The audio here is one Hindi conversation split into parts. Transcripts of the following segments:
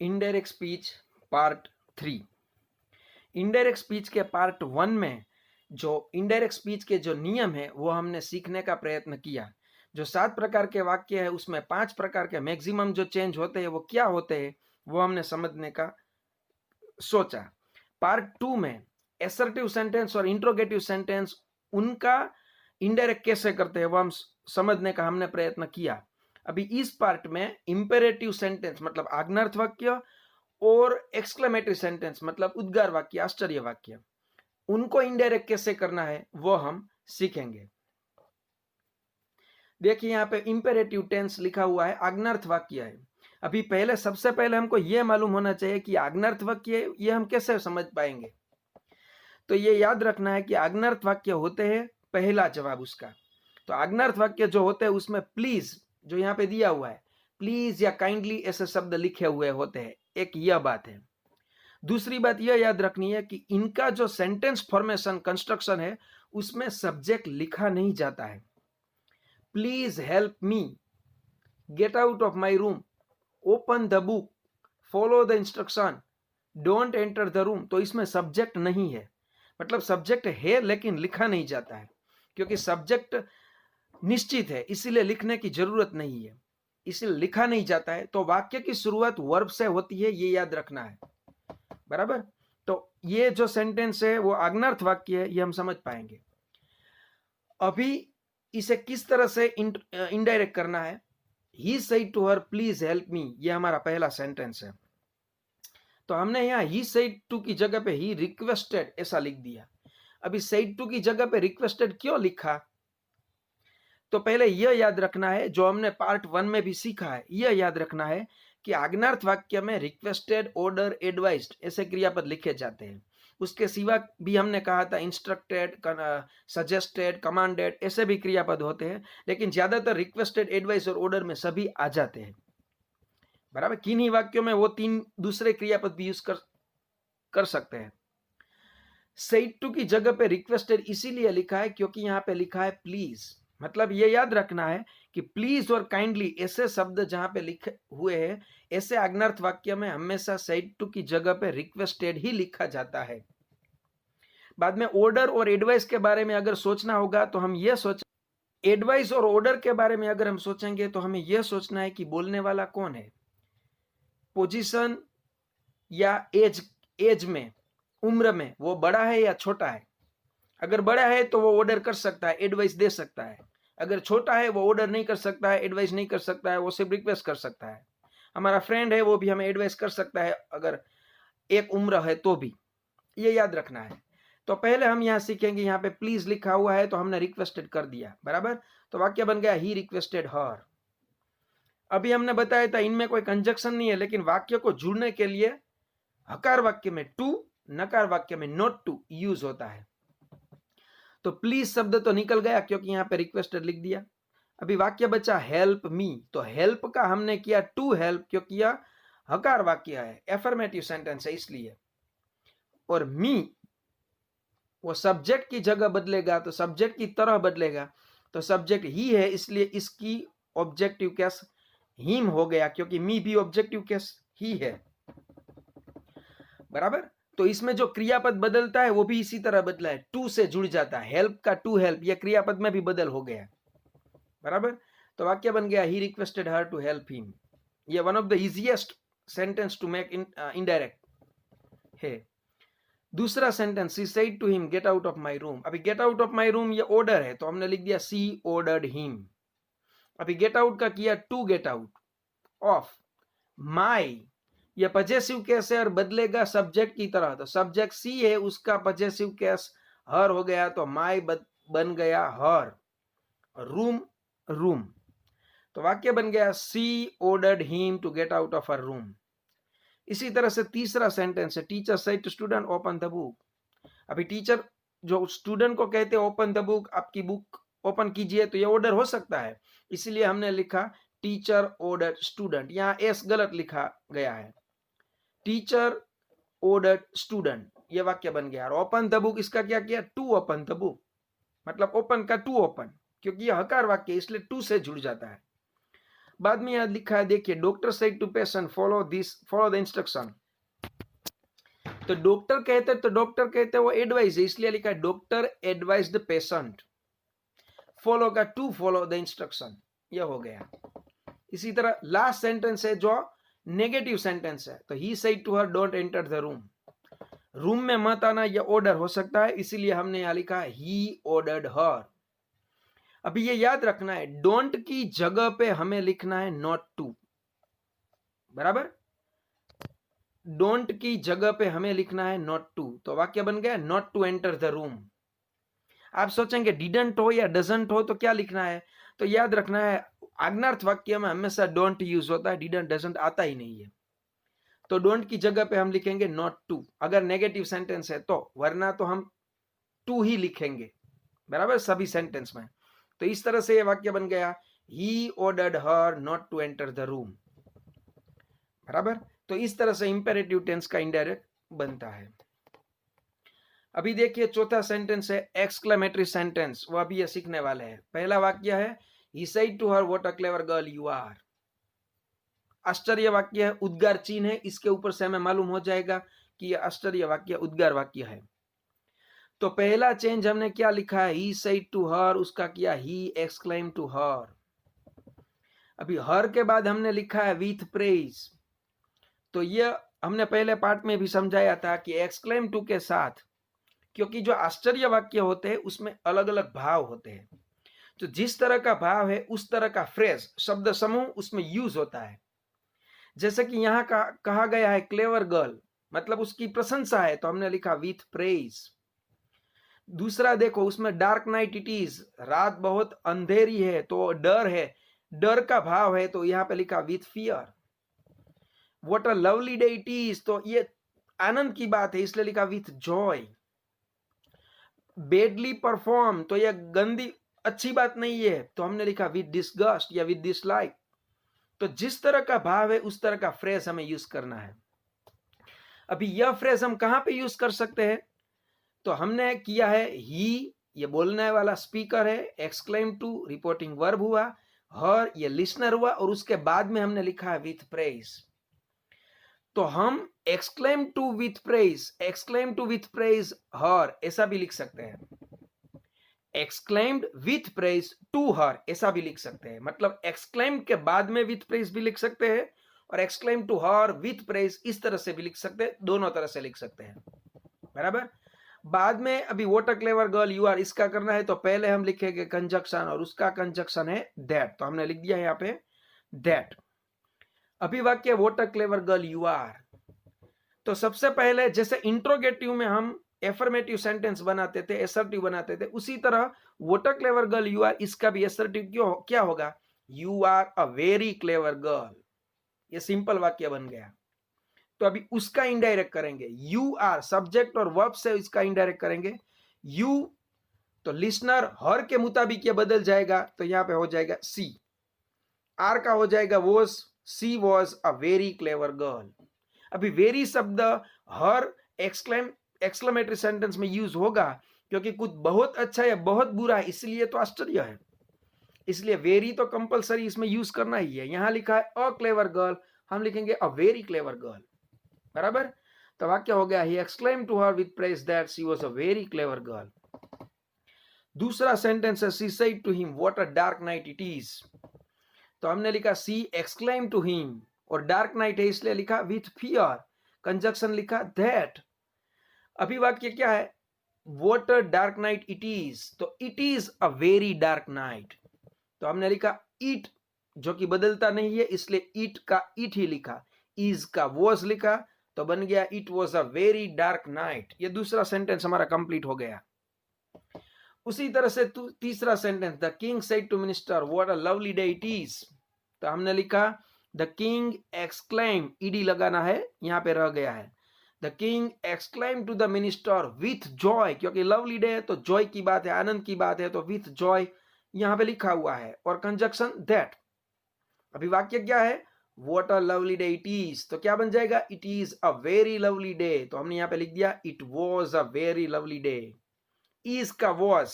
Indirect speech part 3। Indirect speech के पार्ट 1 में जो इनडायरेक्ट स्पीच के जो नियम है वो हमने सीखने का प्रयत्न किया। जो 7 प्रकार के वाक्य है उसमें 5 प्रकार के मैक्सिमम जो चेंज होते हैं वो क्या होते हैं वो हमने समझने का सोचा। पार्ट 2 में एसर्टिव सेंटेंस और इंट्रोगेटिव सेंटेंस उनका इनडायरेक्ट कैसे करते हैं वो हम समझने का हमने प्रयत्न किया। अभी इस पार्ट में इंपेरेटिव सेंटेंस मतलब आज्ञार्थ वाक्य और एक्सक्लेमेटरी सेंटेंस मतलब उद्गार वाक्य, आश्चर्य वाक्य, उनको इनडायरेक्ट कैसे करना है वो हम सीखेंगे। देखिए यहाँ पे इंपेरेटिव टेंस लिखा हुआ है, आज्ञार्थ वाक्य है। अभी पहले सबसे पहले हमको यह मालूम होना चाहिए कि आज्ञार्थ वाक्य ये हम कैसे समझ पाएंगे। तो ये याद रखना है कि आज्ञार्थ वाक्य होते हैं पहला जवाब उसका। तो आज्ञार्थ वाक्य जो होते हैं उसमें प्लीज जो यहाँ पे दिया हुआ है, प्लीज या काइंडली ऐसे शब्द लिखे हुए होते हैं, एक यह बात है। दूसरी बात यह याद रखनी है कि इनका जो सेंटेंस फॉर्मेशन कंस्ट्रक्शन है उसमें सब्जेक्ट लिखा नहीं जाता है। Please help me, gate out of my room, open the book, follow the instruction, don't enter the room, तो इसमें सब्जेक्ट नहीं है। मतलब सब्जेक्ट है लेकिन लिखा नहीं जाता है, क्योंकि सब्जेक्ट निश्चित है इसीलिए लिखने की जरूरत नहीं है, इसलिए लिखा नहीं जाता है। तो वाक्य की शुरुआत वर्ब से होती है, ये याद रखना है, बराबर। तो ये जो सेंटेंस है वो आज्ञार्थ वाक्य है, ये हम समझ पाएंगे। अभी इसे किस तरह से इनडायरेक्ट करना है। He said to her please help me, ये हमारा पहला सेंटेंस है। तो हमने यहाँ ही सेड टू की जगह पे ही रिक्वेस्टेड ऐसा लिख दिया। अभी सेड टू की जगह पे रिक्वेस्टेड क्यों लिखा, तो पहले यह याद रखना है जो हमने पार्ट 1 में भी सीखा है, यह याद रखना है कि आज्ञार्थ वाक्य में रिक्वेस्टेड, ऑर्डर, एडवाइज्ड ऐसे क्रियापद लिखे जाते हैं। उसके सिवा भी हमने कहा था इंस्ट्रक्टेड, सजेस्टेड, कमांडेड ऐसे भी क्रियापद होते हैं, लेकिन ज्यादातर रिक्वेस्टेड, एडवाइस और ऑर्डर में सभी आ जाते हैं, बराबर। किन्हीं वाक्यों में वो 3 दूसरे क्रियापद भी यूज कर सकते हैं। सेड टू की जगह पे रिक्वेस्टेड इसीलिए लिखा है क्योंकि यहाँ पे लिखा है प्लीज। मतलब ये याद रखना है कि प्लीज और काइंडली ऐसे शब्द जहां पे लिखे हुए हैं, ऐसे आज्ञार्थ वाक्य में हमेशा सेड टू की जगह पे रिक्वेस्टेड ही लिखा जाता है। बाद में ऑर्डर और एडवाइस के बारे में अगर सोचना होगा तो हम ये सोच, एडवाइस और ऑर्डर के बारे में अगर हम सोचेंगे तो हमें यह सोचना है कि बोलने वाला कौन है, पोजीशन या एज में, उम्र में वो बड़ा है या छोटा है। अगर बड़ा है तो वो ऑर्डर कर सकता है, एडवाइस दे सकता है। अगर छोटा है वो ऑर्डर नहीं कर सकता है, एडवाइस नहीं कर सकता है, वो सिर्फ रिक्वेस्ट कर सकता है। हमारा फ्रेंड है वो भी हमें एडवाइस कर सकता है अगर एक उम्र है तो भी, ये याद रखना है। तो पहले हम यहाँ सीखेंगे, यहाँ पे प्लीज लिखा हुआ है तो हमने रिक्वेस्टेड कर दिया, बराबर। तो वाक्य बन गया ही रिक्वेस्टेड हर। अभी हमने बताया था इनमें कोई कंजक्शन नहीं है, लेकिन वाक्य को जुड़ने के लिए हकार वाक्य में टू, नकार वाक्य में नॉट टू यूज होता है। तो प्लीज शब्द तो निकल गया क्योंकि यहाँ पे रिक्वेस्टेड लिख दिया। अभी वाक्य बचा हेल्प मी, तो हेल्प का हमने किया टू हेल्प क्योंकि यह हकार वाक्य है, एफर्मेटिव सेंटेंस है इसलिए। और मी वो सब्जेक्ट की जगह बदलेगा तो सब्जेक्ट की तरह बदलेगा, तो सब्जेक्ट ही है इसलिए इसकी ऑब्जेक्टिव केस हिम हो गया, क्योंकि मी भी ऑब्जेक्टिव केस ही है, बराबर। तो इसमें जो क्रियापद बदलता है वो भी इसी तरह बदला है, टू से जुड़ जाता है। हेल्प का टू हेल्प, यह क्रियापद में भी बदल हो गया, बराबर। तो वाक्य बन गया he requested her to help him. ये one of the easiest sentence to make indirect है। दूसरा sentence, she said to him get out of my room. अभी get out of my room ये ऑर्डर है तो हमने लिख दिया शी ऑर्डर्ड हिम। अभी गेट आउट का किया to get out of, my ये पजेसिव केस है और बदलेगा सब्जेक्ट की तरह, तो सब्जेक्ट सी है उसका पजेसिव केस हर हो गया, तो माई बन गया हर, रूम रूम। तो वाक्य बन गया she ordered him to get out of her room. इसी तरह से तीसरा सेंटेंस है, teacher said to student open the book. अभी टीचर जो स्टूडेंट को कहते हैं ओपन द बुक, आपकी बुक ओपन कीजिए, तो ये ऑर्डर हो सकता है, इसीलिए हमने लिखा टीचर ऑर्डर स्टूडेंट। यहाँ एस गलत लिखा गया है, टीचर ऑर्डर्ड स्टूडेंट, ये वाक्य बन गया। और ओपन द बुक इसका क्या किया, टू ओपन द बुक, मतलब ओपन का टू ओपन, क्योंकि यह हकार वाक्य इसलिए टू से जुड़ जाता है। बाद में यहां लिखा है, देखिए, doctor said to patient follow the instruction. तो डॉक्टर कहते वो एडवाइस है, इसलिए लिखा है doctor advise the patient. Follow का टू फॉलो द इंस्ट्रक्शन, यह हो गया। इसी तरह लास्ट सेंटेंस है जो नेगेटिव सेंटेंस है, तो he said to her don't enter the room. Room में मत आना, यह ऑर्डर हो सकता है, इसीलिए हमने यहां लिखा ही ऑर्डर्ड हर। अभी ये याद रखना है, डोंट की जगह पे हमें लिखना है नॉट टू, बराबर। डोंट की जगह पे हमें लिखना है नॉट टू, तो वाक्य बन गया not to enter the room. आप सोचेंगे डिडंट हो या डजंट हो तो क्या लिखना है, तो याद रखना है आज्ञार्थ वाक्य में हमेशा डोंट यूज होता है, डिडंट डजंट आता ही नहीं है। तो डोंट की जगह पे हम लिखेंगे नॉट टू अगर नेगेटिव सेंटेंस है तो, वरना तो हम टू ही लिखेंगे, बराबर, सभी सेंटेंस में। तो इस तरह से ये वाक्य बन गया, he ordered her not to enter the room, बराबर। तो इस तरह से इंपेरेटिव टेंस का इनडायरेक्ट बनता है। अभी देखिए चौथा सेंटेंस है एक्सक्लेमेटरी सेंटेंस, वो अभी ये सीखने वाले हैं। पहला वाक्य है he said to her what a clever girl you are. आश्चर्य वाक्य है, उद्गार चिन्ह है, इसके ऊपर से हमें मालूम हो जाएगा कि यह आश्चर्य वाक्य उद्गार वाक्य है। तो पहला चेंज हमने क्या लिखा है, ही सेड टू हर, उसका किया ही एक्सक्लेम टू हर। अभी हर के बाद हमने लिखा है विथ प्रेज। तो यह हमने पहले पार्ट में भी समझाया था कि एक्सक्लेम टू के साथ, क्योंकि जो आश्चर्य वाक्य होते हैं उसमें अलग अलग भाव होते हैं, तो जिस तरह का भाव है उस तरह का फ्रेज, शब्द समूह उसमें यूज होता है। जैसे कि यहाँ कहा गया है क्लेवर गर्ल, मतलब उसकी प्रशंसा है, तो हमने लिखा विथ प्रेज। दूसरा देखो, उसमें डार्क नाइट इट इज, रात बहुत अंधेरी है, तो डर है, डर का भाव है, तो यहाँ पे लिखा with fear. What a lovely day it is, तो ये आनंद की बात है, इसलिए लिखा विथ जॉय। बेडली परफॉर्म, तो यह गंदी अच्छी बात नहीं है, तो हमने लिखा विथ डिसगस्ट या विथ डिसलाइक। तो जिस तरह का भाव है उस तरह का फ्रेज हमें यूज करना है। अभी यह फ्रेज हम कहां पे यूज कर सकते हैं, तो हमने किया है ही, ये बोलने वाला स्पीकर है, एक्सक्लेम टू रिपोर्टिंग वर्ब हुआ, हर ये लिसनर हुआ, और उसके बाद में हमने लिखा है विथ प्रेज। तो हम exclaim to with praise her ऐसा भी लिख सकते हैं, exclaimed with praise to her ऐसा भी लिख सकते हैं। मतलब एक्सक्लेम के बाद में विथ प्रेज भी लिख सकते हैं, और exclaim to her with praise इस तरह से भी लिख सकते हैं, दोनों तरह से लिख सकते हैं, बराबर। बाद में अभी what a clever girl you are, इसका करना है, तो पहले हम लिखेंगे कंजक्शन, और उसका कंजक्शन है दैट, तो हमने लिख दिया यहाँ पे दैट। अभी वाक्य what a clever girl you are, तो सबसे पहले जैसे इंट्रोगेटिव में हम एफर्मेटिव सेंटेंस बनाते थे, एसर्टिव बनाते थे, उसी तरह what a clever girl you are, इसका भी एसर्टिव क्या होगा, you are a very clever girl. ये सिंपल वाक्य बन गया। तो अभी उसका इनडायरेक्ट करेंगे, यू आर सब्जेक्ट और वर्ब से इसका इनडायरेक्ट करेंगे। यू तो लिसनर हर के मुताबिक ये बदल जाएगा, तो यहां पे हो जाएगा सी। आर का हो जाएगा was, she was a very clever girl. अभी वेरी शब्द हर एक्सक्लेमेटरी सेंटेंस में यूज होगा, क्योंकि कुछ बहुत अच्छा या बहुत बुरा है, इसलिए तो आश्चर्य है, इसलिए वेरी तो कंपलसरी इसमें यूज करना ही है। यहां लिखा है अ क्लेवर गर्ल, हम लिखेंगे अ वेरी क्लेवर गर्ल, बराबर। तो वाक्य हो गया, he exclaim to her with praise that she was a very clever girl. दूसरा सेंटेंस है she said to him what a dark night it is, तो हमने लिखा शी एक्सक्लेम टू हिम, और डार्क नाइट है इसलिए लिखा विथ फियर, कंजक्शन लिखा दैट। अभी वाक्य क्या है, what a dark night it is, तो it is a very dark night, तो हमने लिखा इट, जो कि बदलता नहीं है, इसलिए इट का इट ही लिखा, इज का वॉज लिखा, तो बन गया it was a very dark night. ये दूसरा सेंटेंस हमारा कंप्लीट हो गया। उसी तरह से तीसरा sentence, the king said to minister what a lovely day it is, तो हमने लिखा द किंग एक्सक्लेम, ईडी लगाना है, यहां पे रह गया है, the king exclaim to the minister with joy, क्योंकि लवली डे है तो जॉय की बात है, आनंद की बात है, तो विथ जॉय यहां पे लिखा हुआ है, और कंजक्शन दैट। अभी वाक्य क्या है, what a lovely day it is, तो क्या बन जाएगा, it is a very lovely day, तो हमने यहां पे लिख दिया it was a very lovely day. Is का वॉज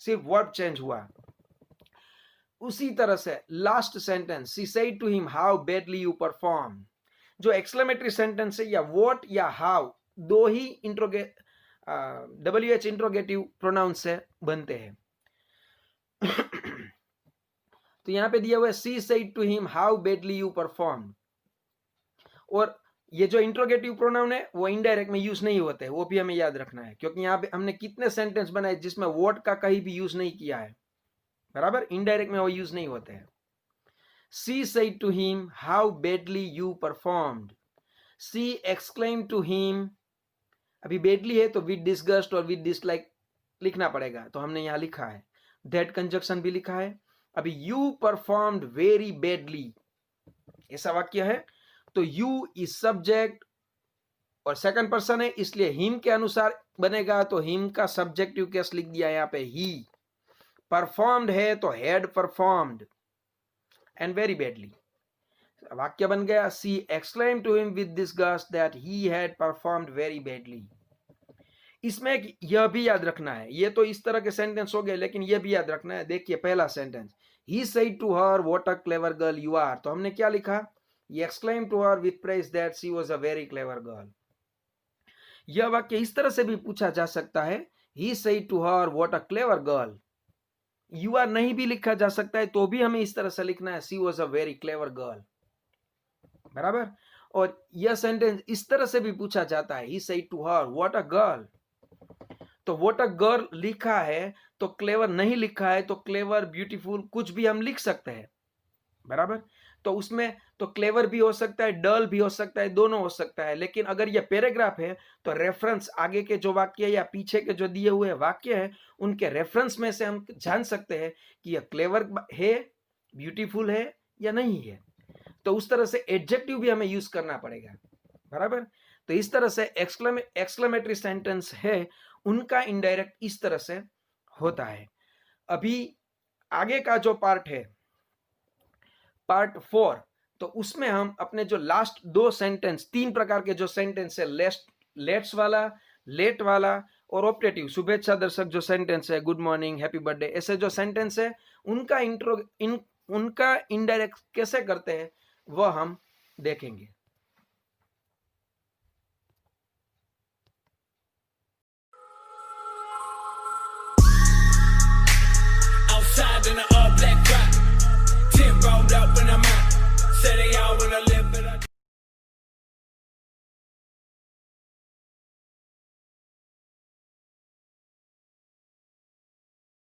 सिर्फ वर्ब चेंज हुआ। उसी तरह से last sentence, she said to him how badly you perform, जो एक्सक्लेमेटरी सेंटेंस है या व्हाट या हाउ, दो ही WH इंट्रोगेटिव प्रोनाउन से बनते हैं। तो यहां पे दिया हुआ है she said to him how badly you perform, और ये जो इंट्रोगेटिव प्रोनाउन है वो इनडायरेक्ट में यूज नहीं होते, वो भी हमें याद रखना है, क्योंकि यहाँ पे हमने कितने सेंटेंस बनाए जिसमें व्हाट का कहीं भी यूज नहीं किया है, बराबर, इनडायरेक्ट में वो यूज नहीं होते हैं। She said to him how badly you performed. She exclaimed to him, अभी badly है तो with disgust और with dislike लिखना पड़ेगा, तो हमने यहाँ लिखा है, that कंजक्शन भी लिखा है। अभी you performed very badly, ऐसा वाक्य है, तो you is subject और सेकंड पर्सन है, इसलिए him के अनुसार बनेगा, तो him का सब्जेक्टिव केस लिख दिया यहाँ पे he। परफॉर्म्ड है तो had performed and very badly, वाक्य बन गया she exclaimed to him with disgust that he had performed very badly। इसमें यह भी याद रखना है, ये तो इस तरह के सेंटेंस हो गए, लेकिन यह भी याद रखना है। देखिए पहला sentence, he said to her what a clever girl you are, तो हमने क्या लिखा, he exclaimed to her with praise that she was a very clever girl। यह वाक्य इस तरह से भी पूछा जा सकता है, he said to her what a clever girl, you are नहीं भी लिखा जा सकता है, तो भी हमें इस तरह से लिखना है, she was a very clever girl, बराबर। और यह सेंटेंस इस तरह से भी पूछा जाता है, he said to her what a girl, तो what a girl लिखा है तो क्लेवर नहीं लिखा है, तो क्लेवर, ब्यूटीफुल कुछ भी हम लिख सकते हैं, बराबर। तो उसमें तो क्लेवर भी हो सकता है, डल भी हो सकता है, दोनों हो सकता है। लेकिन अगर यह पैराग्राफ है तो रेफरेंस आगे के जो वाक्य या पीछे के जो दिए हुए वाक्य है उनके रेफरेंस में से हम जान सकते हैं कि यह क्लेवर है, ब्यूटीफुल है या नहीं है। तो उस तरह से एडजेक्टिव भी हमें यूज करना पड़ेगा, बराबर। तो इस तरह से एक्सक्लेमेटरी सेंटेंस है, उनका इनडायरेक्ट इस तरह से होता है। अभी आगे का जो पार्ट है, पार्ट 4, तो उसमें हम अपने जो लास्ट दो सेंटेंस, 3 प्रकार के जो सेंटेंस है, लेट्स वाला, लेट वाला और ऑप्टेटिव, शुभेच्छा दर्शक जो सेंटेंस है, गुड मॉर्निंग, हैप्पी बर्थडे, ऐसे जो सेंटेंस है उनका इनडायरेक्ट कैसे करते हैं वह हम देखेंगे।